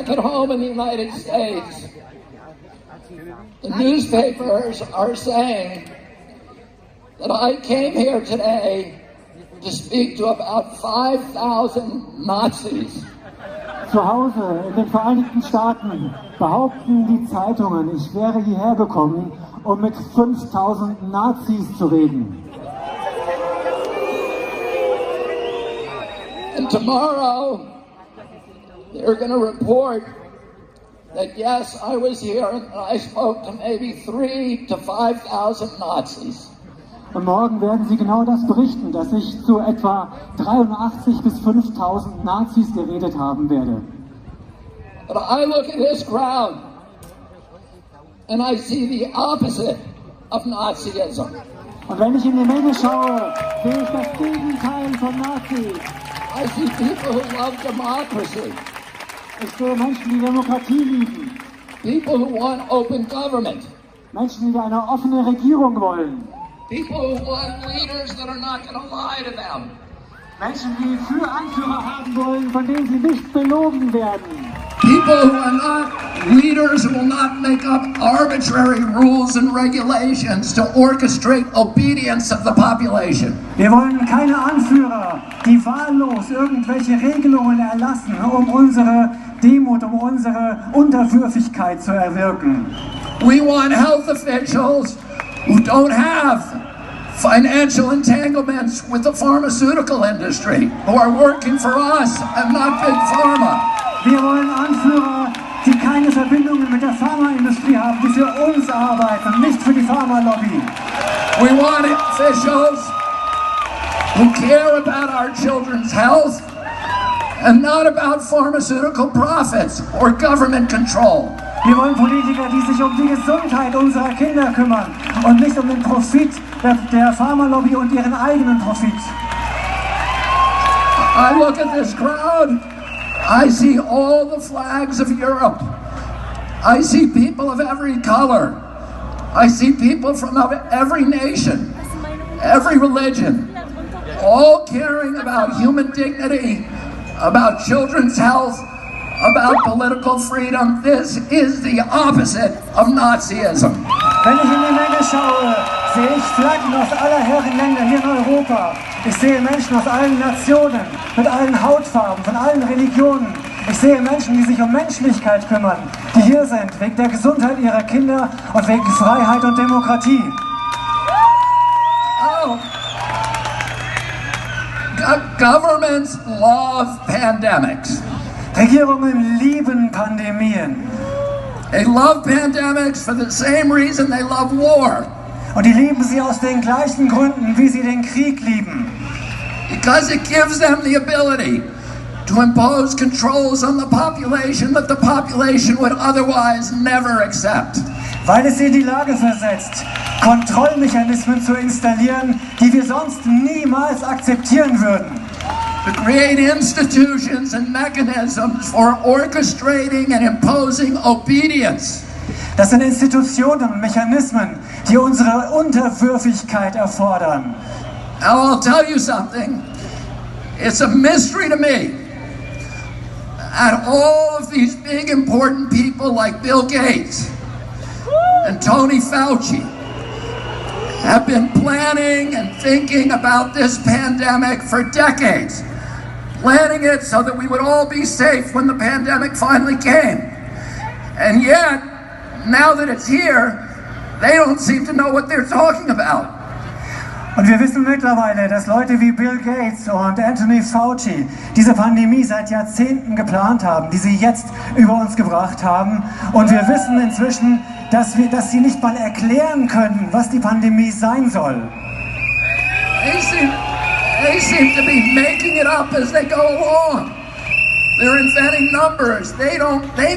back at home in the United States, the newspapers are saying that I came here today to speak to about 5,000 Nazis. Zu Hause in den Vereinigten Staaten behaupten die Zeitungen, ich wäre hierher gekommen, um mit 5.000 Nazis zu reden. And tomorrow, they're going to report that yes, I was here and I spoke to maybe 3,000 to 5,000 Nazis. Und morgen werden sie genau das berichten, dass ich zu etwa 83 bis 5.000 Nazis geredet haben werde. But I look at this crowd and I see the opposite of Nazism. Und wenn ich in die Menge schaue, sehe ich das Gegenteil von Nazis. I see people who love democracy. Ich sehe Menschen, die Demokratie lieben. People who want open government. Menschen, die eine offene Regierung wollen. People who want leaders that are not going to lie to them. Menschen, die für Anführer haben wollen, von denen sie nicht belogen werden. People who are not leaders who will not make up arbitrary rules and regulations to orchestrate obedience of the population. Wir wollen keine Anführer, die wahllos irgendwelche Regelungen erlassen, um unsere Demut, um unsere Unterwürfigkeit zu erwirken. We want health officials who don't have financial entanglements with the pharmaceutical industry, who are working for us and not Big Pharma. Wir wollen Anführer, die keine Verbindungen mit der Pharmaindustrie haben, die für uns arbeiten, nicht für die Pharmalobby. We want officials who care about our children's health and not about pharmaceutical profits or government control. Wir wollen Politiker, die sich um die Gesundheit unserer Kinder kümmern und nicht um den Profit der Pharmalobby und ihren eigenen Profit. I look at this crowd, I see all the flags of Europe. I see people of every color. I see people from every nation, every religion, all caring about human dignity, about children's health, about political freedom. This is the opposite of Nazism. Wenn ich in die Menge schaue, sehe ich Flaggen aus aller Herren Länder hier in Europa. Ich sehe Menschen aus allen Nationen, mit allen Hautfarben, von allen Religionen. Ich sehe Menschen, die sich um Menschlichkeit kümmern, die hier sind, wegen der Gesundheit ihrer Kinder und wegen Freiheit und Demokratie. Oh. Governments love pandemics. Regierungen lieben Pandemien. They love pandemics for the same reason they love war. Und die lieben sie aus den gleichen Gründen, wie sie den Krieg lieben. Because it gives them the ability to impose controls on the population that the population would otherwise never accept. Weil es sie in die Lage versetzt, Kontrollmechanismen zu installieren, die wir sonst niemals akzeptieren würden. To create institutions and mechanisms for orchestrating and imposing obedience. Das sind Institutionen und Mechanismen, die unsere Unterwürfigkeit erfordern. Now I'll tell you something. It's a mystery to me. And all of these big important people like Bill Gates and Tony Fauci have been planning and thinking about this pandemic for decades. Planning it so that we would all be safe when the pandemic finally came. And yet, now that it's here, they don't seem to know what they're talking about. Und wir wissen mittlerweile, dass Leute wie Bill Gates und Anthony Fauci diese Pandemie seit Jahrzehnten geplant haben, die sie jetzt über uns gebracht haben. Und wir wissen inzwischen, dass sie nicht mal erklären können, was die Pandemie sein soll. They seem to be making it up as they go along. They're inventing numbers. They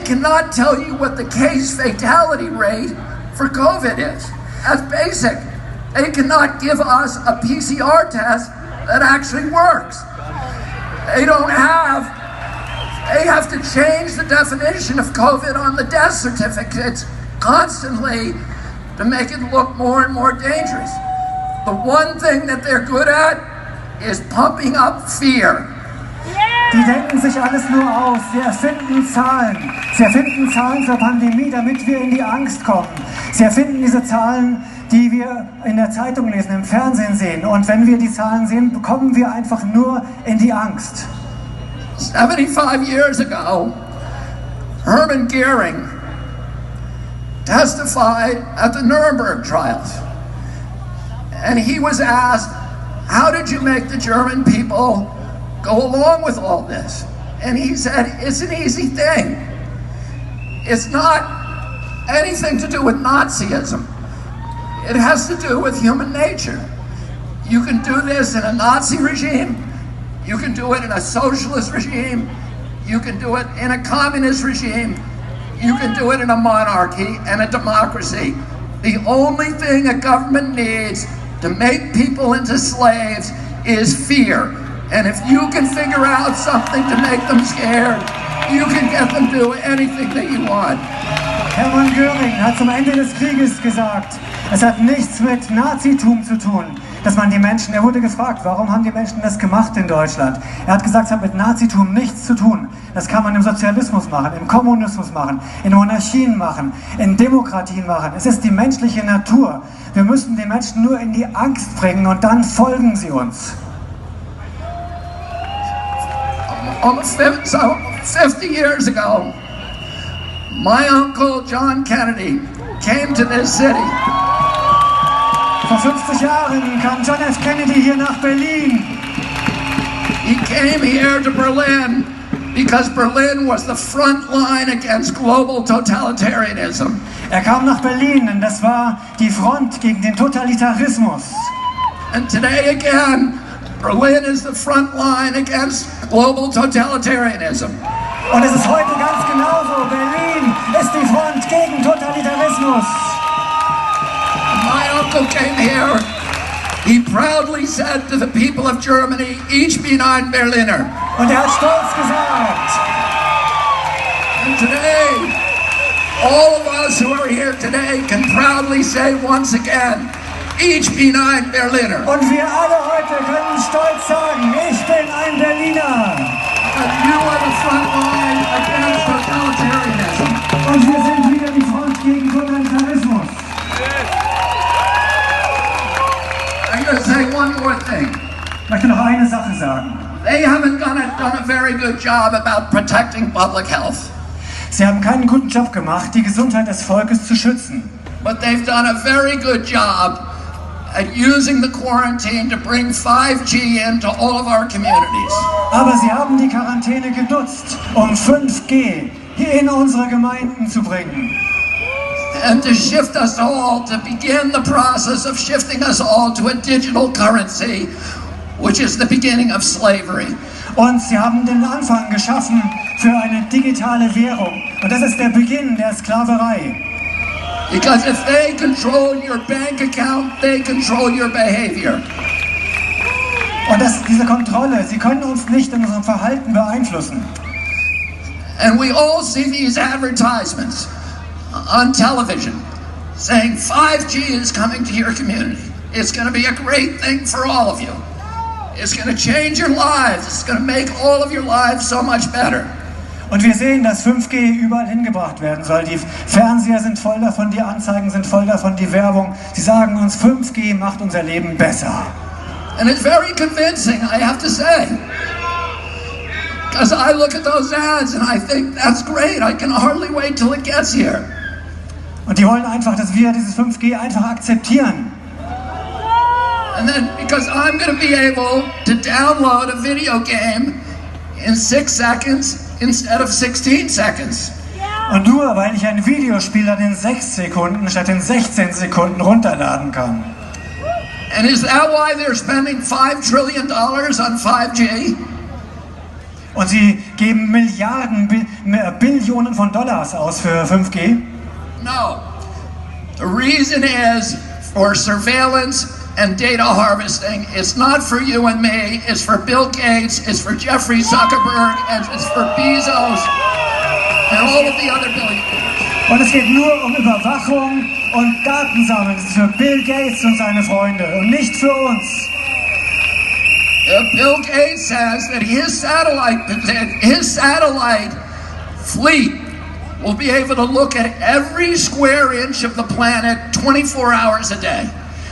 cannot tell you what the case fatality rate for COVID is. That's basic. They cannot give us a PCR test that actually works. They have to change the definition of COVID on the death certificates constantly to make it look more and more dangerous. The one thing that they're good at is pumping up fear. Yeah! Die denken sich alles nur aus. Sie erfinden Zahlen. Sie erfinden Zahlen zur Pandemie, damit wir in die Angst kommen. Sie erfinden diese Zahlen, die wir in der Zeitung lesen, im Fernsehen sehen. Und wenn wir die Zahlen sehen, kommen wir einfach nur in die Angst. 75 years ago, Hermann Goering testified at the Nuremberg trials. And he was asked, how did you make the German people go along with all this? And he said, it's an easy thing. It's not anything to do with Nazism. It has to do with human nature. You can do this in a Nazi regime. You can do it in a socialist regime. You can do it in a communist regime. You can do it in a monarchy and a democracy. The only thing a government needs to make people into slaves is fear. And if you can figure out something to make them scared, you can get them to do anything that you want. Hermann Göring hat zum Ende des Krieges gesagt, es hat nichts mit Nazitum zu tun, dass man die Menschen, er wurde gefragt, warum haben die Menschen das gemacht in Deutschland? Er hat gesagt, es hat mit Nazitum nichts zu tun. Das kann man im Sozialismus machen, im Kommunismus machen, in Monarchien machen, in Demokratien machen. Es ist die menschliche Natur. Wir müssen die Menschen nur in die Angst bringen und dann folgen sie uns. Almost 50 years ago, my uncle John Kennedy came to this city. Vor 50 Jahren kam John F. Kennedy hier nach Berlin. He came here to Berlin because Berlin was the front line against global totalitarianism. Er kam nach Berlin, denn das war die Front gegen den Totalitarismus. And today again, Berlin is the front line against global totalitarianism. Und es ist heute ganz genauso. Berlin ist die Front gegen Totalitarismus. My uncle came here. He proudly said to the people of Germany, ich bin ein Berliner. Und er hat stolz gesagt. And today, all of us who are here today can proudly say once again, ich bin ein Berliner. Und wir alle heute können stolz sagen, ich bin ein Berliner. And you are the front line against totalitarianism. Und wir sind wieder die Front gegen Totalitarismus. I'm going to say one more thing. Ich möchte noch eine Sache sagen. They haven't done a very good job about protecting public health. Sie haben keinen guten Job gemacht, die Gesundheit des Volkes zu schützen. But they've done a very good job at using the quarantine to bring 5G into all of our communities. Aber sie haben die Quarantäne genutzt, um 5G hier in unsere Gemeinden zu bringen. And to shift us all, to begin the process of shifting us all to a digital currency, which is the beginning of slavery. Und sie haben den Anfang geschaffen für eine digitale Währung. Und das ist der Beginn der Sklaverei. Because if they control your bank account, they control your behavior. Und diese Kontrolle, sie können uns nicht in unserem Verhalten beeinflussen. And we all see these advertisements on television saying 5G is coming to your community. It's going to be a great thing for all of you. It's going to change your lives. It's going to make all of your lives so much better. Und wir sehen, dass 5G überall hingebracht werden soll. Die Fernseher sind voll davon, die Anzeigen sind voll davon, die Werbung. Sie sagen uns, 5G macht unser Leben besser. And it's very convincing, I have to say. Because I look at those ads and I think, that's great, I can hardly wait till it gets here. Und die wollen einfach, dass wir dieses 5G einfach akzeptieren. And then, because I'm going to be able to download a video game in 6 seconds instead of 16 seconds. Und nur weil ich ein Videospiel dann in 6 Sekunden statt in 16 Sekunden runterladen kann. And is that why they're spending $5 trillion on 5G? Und sie geben Milliarden, Billionen von Dollars aus für 5G? No. The reason is for surveillance and data harvesting. It's not for you and me. It's for Bill Gates. It's for Jeffrey Zuckerberg. And it's for Bezos and all of the other billionaires. Und es geht nur um Überwachung und Datensammeln. Das ist für Bill Gates und seine Freunde und nicht für uns. Bill Gates says that his satellite fleet will be able to look at every square inch of the planet 24 hours a day.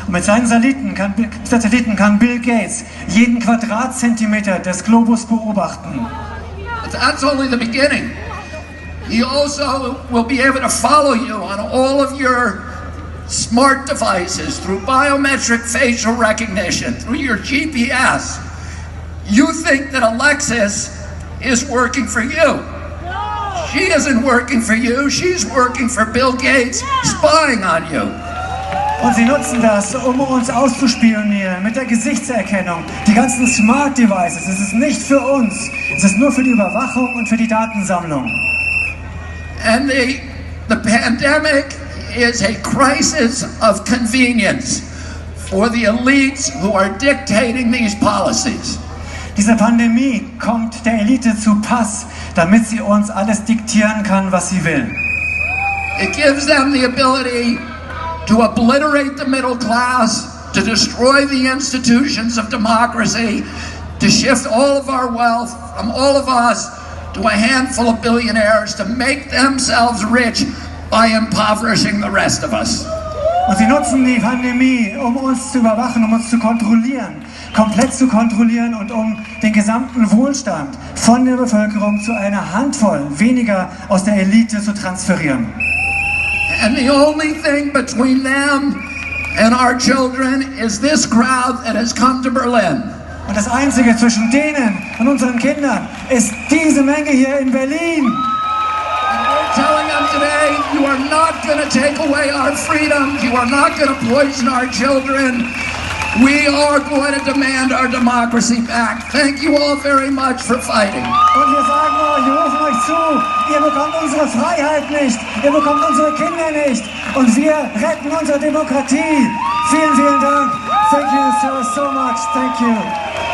Und mit seinen Satelliten kann Bill Gates jeden Quadratzentimeter des Globus beobachten. But that's only the beginning. He also will be able to follow you on all of your smart devices through biometric facial recognition, through your GPS. You think that Alexis is working for you. She isn't working for you, she's working for Bill Gates, spying on you. Und sie nutzen das, um uns auszuspionieren mit der Gesichtserkennung. Die ganzen Smart Devices, es ist nicht für uns, es ist nur für die Überwachung und für die Datensammlung. And the pandemic is a crisis of convenience for the elites who are dictating these policies. Diese Pandemie kommt der Elite zu Pass, damit sie uns alles diktieren kann, was sie will. It gives them the ability to obliterate the middle class, to destroy the institutions of democracy, to shift all of our wealth from all of us to a handful of billionaires, to make themselves rich by impoverishing the rest of us. Und sie nutzen die Pandemie, um uns zu überwachen, um uns zu kontrollieren, komplett zu kontrollieren und um den gesamten Wohlstand von der Bevölkerung zu einer Handvoll weniger aus der Elite zu transferieren. And the only thing between them and our children is this crowd that has come to Berlin. Und das Einzige zwischen denen und unseren Kindern ist diese Menge hier in Berlin. We're telling them today, you are not going to take away our freedoms. You are not going to poison our children. We are going to demand our democracy back. Thank you all very much for fighting. Und wir sagen euch, wir rufen euch zu, ihr bekommt unsere Freiheit nicht, ihr bekommt unsere Kinder nicht und wir retten unsere Demokratie. Vielen, vielen Dank. Thank you so much. Thank you.